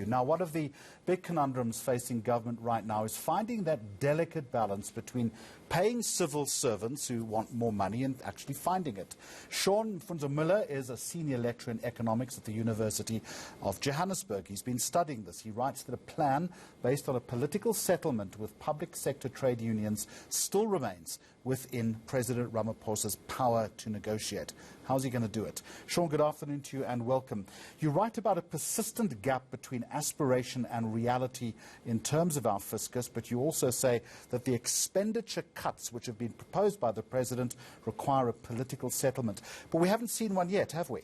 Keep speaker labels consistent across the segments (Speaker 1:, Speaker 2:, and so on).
Speaker 1: Now, one of the big conundrums facing government right now is finding that delicate balance between paying civil servants who want more money and actually finding it. Seán Mfundza Muller is a senior lecturer in economics at the University of Johannesburg. He's been studying this. He writes that a plan based on a political settlement with public sector trade unions still remains within President Ramaphosa's power to negotiate. How's he going to do it? Seán, good afternoon to you and welcome. You write about a persistent gap between aspiration and reality in terms of our fiscus, but you also say that the expenditure cuts which have been proposed by the President require a political settlement. But we haven't seen one yet, have we?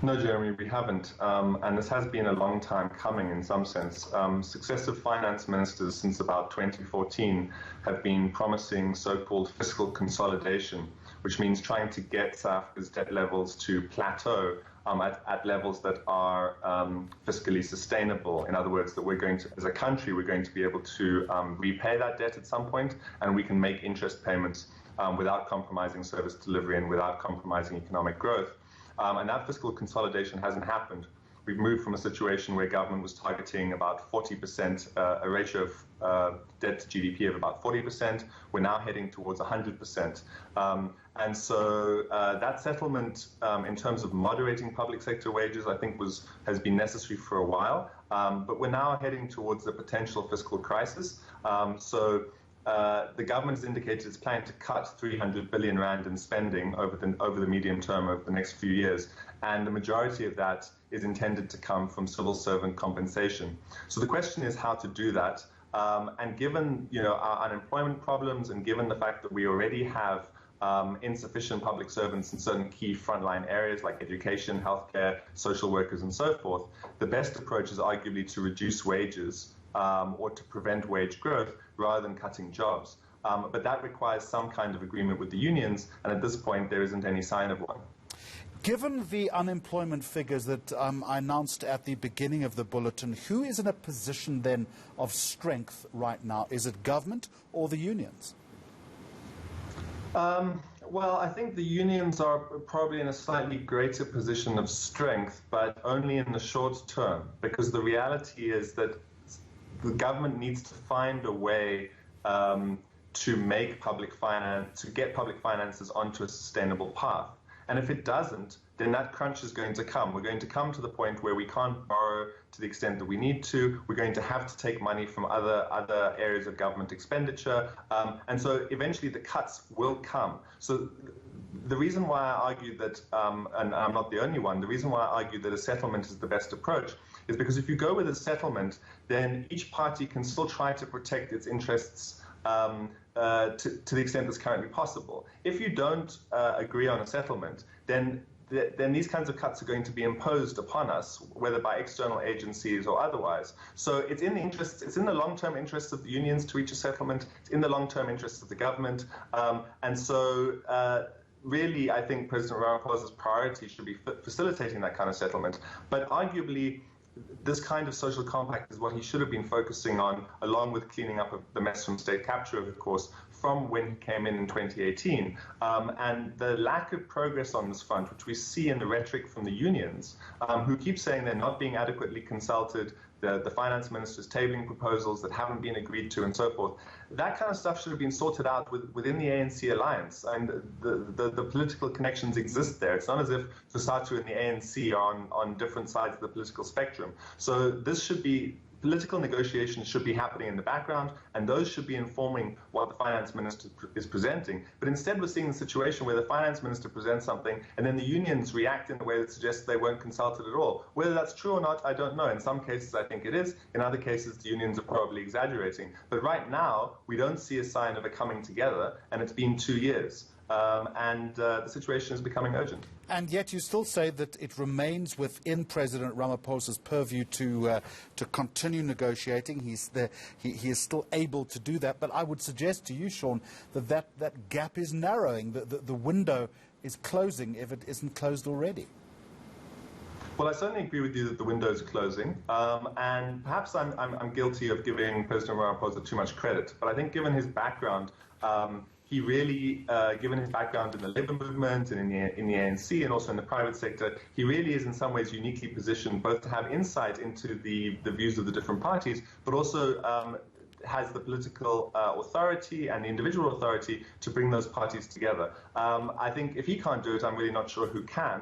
Speaker 2: No, Jeremy, we haven't. And this has been a long time coming in some sense. Successive finance ministers since about 2014 have been promising so-called fiscal consolidation, which means trying to get South Africa's debt levels to plateau at levels that are fiscally sustainable. In other words, that we're going to, as a country, we're going to be able to repay that debt at some point, and we can make interest payments without compromising service delivery and without compromising economic growth. And that fiscal consolidation hasn't happened. We've moved from a situation where government was targeting about 40%, a ratio of debt to GDP of about 40%. We're now heading towards 100%. And so that settlement in terms of moderating public sector wages, I think has been necessary for a while. But we're now heading towards the potential fiscal crisis. The government has indicated it's planning to cut 300 billion rand in spending over the medium term over the next few years, and the majority of that is intended to come from civil servant compensation. So the question is how to do that. And given our unemployment problems, and given the fact that we already have insufficient public servants in certain key frontline areas like education, healthcare, social workers, and so forth, the best approach is arguably to reduce wages or to prevent wage growth rather than cutting jobs. But that requires some kind of agreement with the unions, and at this point there isn't any sign of one.
Speaker 1: Given the unemployment figures that I announced at the beginning of the bulletin, who is in a position then of strength right now? Is it government or the unions?
Speaker 2: Well, I think the unions are probably in a slightly greater position of strength, but only in the short term, because the reality is that the government needs to find a way to make to get public finances onto a sustainable path. And if it doesn't, then that crunch is going to come. We're going to come to the point where we can't borrow to the extent that we need to. We're going to have to take money from other areas of government expenditure. And so eventually the cuts will come. So the reason why I argue that, and I'm not the only one, the reason why I argue that a settlement is the best approach is because if you go with a settlement, then each party can still try to protect its interests to the extent that's currently possible. If you don't agree on a settlement, then these kinds of cuts are going to be imposed upon us, whether by external agencies or otherwise. So it's in the long-term interests of the unions to reach a settlement. It's in the long-term interests of the government. And so really, I think President Ramaphosa's priority should be facilitating that kind of settlement. But arguably, this kind of social compact is what he should have been focusing on, along with cleaning up the mess from state capture, of course, from when he came in 2018. And the lack of progress on this front, which we see in the rhetoric from the unions, who keep saying they're not being adequately consulted, the finance minister's tabling proposals that haven't been agreed to, and so forth. That kind of stuff should have been sorted out within the ANC alliance, and the political connections exist there. It's not as if Sosathu and the ANC are on different sides of the political spectrum. So this should be political negotiations should be happening in the background, and those should be informing what the finance minister is presenting. But instead, we're seeing the situation where the finance minister presents something, and then the unions react in a way that suggests they weren't consulted at all. Whether that's true or not, I don't know. In some cases, I think it is. In other cases, the unions are probably exaggerating. But right now, we don't see a sign of a coming together, and it's been 2 years. The situation is becoming urgent.
Speaker 1: And yet you still say that it remains within President Ramaphosa's purview to continue negotiating. He is still able to do that. But I would suggest to you, Seán, that gap is narrowing, the window is closing if it isn't closed already.
Speaker 2: Well, I certainly agree with you that the window is closing, and perhaps I'm guilty of giving President Ramaphosa too much credit. But I think given his background, he really, given his background in the labour movement and in the ANC and also in the private sector, he really is in some ways uniquely positioned both to have insight into the views of the different parties, but also has the political authority and the individual authority to bring those parties together. I think if he can't do it, I'm really not sure who can.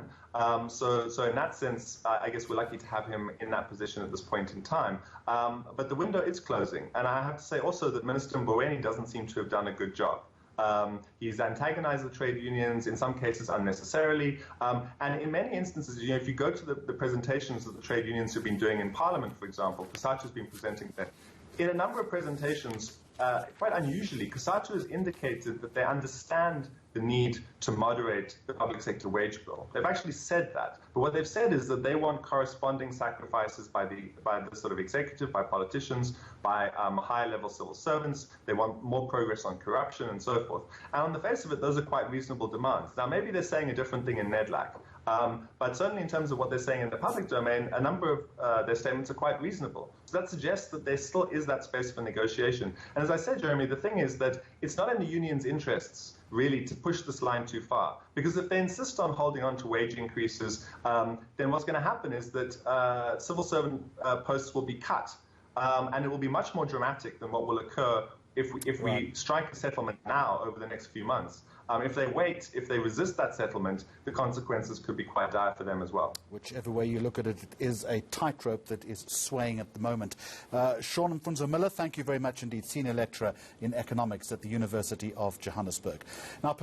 Speaker 2: So in that sense, I guess we're lucky to have him in that position at this point in time. But the window is closing. And I have to say also that Minister Mboweni doesn't seem to have done a good job. He's antagonized the trade unions, in some cases unnecessarily, and in many instances, if you go to the presentations that the trade unions have been doing in Parliament, for example, COSATU has been presenting there. In a number of presentations, quite unusually, COSATU has indicated that they understand the need to moderate the public sector wage bill. They've actually said that. But what they've said is that they want corresponding sacrifices by the sort of executive, by politicians, by high-level civil servants. They want more progress on corruption and so forth. And on the face of it, those are quite reasonable demands. Now, maybe they're saying a different thing in NEDLAC. But certainly in terms of what they're saying in the public domain, a number of their statements are quite reasonable. So that suggests that there still is that space for negotiation. And as I said, Jeremy, the thing is that it's not in the union's interests really to push this line too far. Because if they insist on holding on to wage increases, then what's going to happen is that civil servant posts will be cut. And it will be much more dramatic than what will occur if we strike a settlement now over the next few months. If they wait, if they resist that settlement, the consequences could be quite dire for them as well.
Speaker 1: Whichever way you look at it, it is a tightrope that is swaying at the moment. Seán Mfundza Muller, thank you very much indeed, Senior Lecturer in Economics at the University of Johannesburg. Now,